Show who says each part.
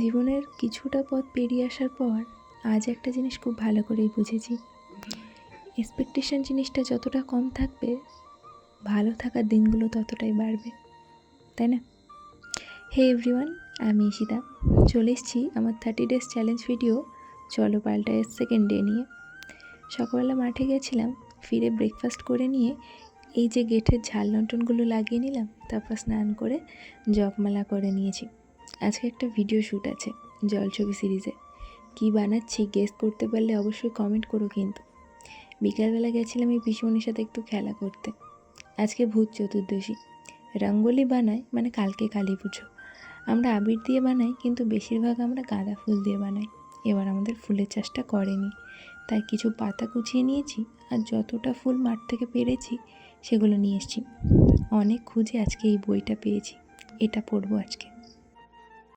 Speaker 1: জীবনের কিছুটা পথ পেরিয়ে আসার পর আজ একটা জিনিস খুব ভালো করেই বুঝেছি, এক্সপেকটেশন জিনিসটা যতটা কম থাকবে ভালো থাকার দিনগুলো ততটাই বাড়বে, তাই না? হে এভরিওয়ান, আমি ঈশিতা চলে এসেছি আমার 30 ডেজ চ্যালেঞ্জ ভিডিও চলো পাল্টায়ের সেকেন্ড ডে নিয়ে। সকালবেলা মাঠে গেছিলাম, ফিরে ব্রেকফাস্ট করে নিয়ে এই যে গেটের ঝাল লণ্ঠনগুলো লাগিয়ে নিলাম, তারপর স্নান করে জপমালা করে নিয়েছি। আজকে একটা ভিডিও শ্যুট আছে জলছবি সিরিজে। কী বানাচ্ছি গেস করতে পারলে অবশ্যই কমেন্ট করো। কিন্তু বিকালবেলা গেছিলাম এই পিসিমণির সাথে একটু খেলা করতে। আজকে ভূত চতুর্দশী, রঙ্গোলি বানাই মানে কালকে কালী পুজো। আমরা আবির দিয়ে বানাই, কিন্তু বেশিরভাগ আমরা গাঁদা ফুল দিয়ে বানাই। এবার আমাদের ফুলের চাষটা করেনি, তাই কিছু পাতা কুচিয়ে নিয়েছি আর যতটা ফুল মাঠ থেকে পেরেছি সেগুলো নিয়ে এসেছি। অনেক খুঁজে আজকে এই বইটা পেয়েছি, এটা পড়বো আজকে।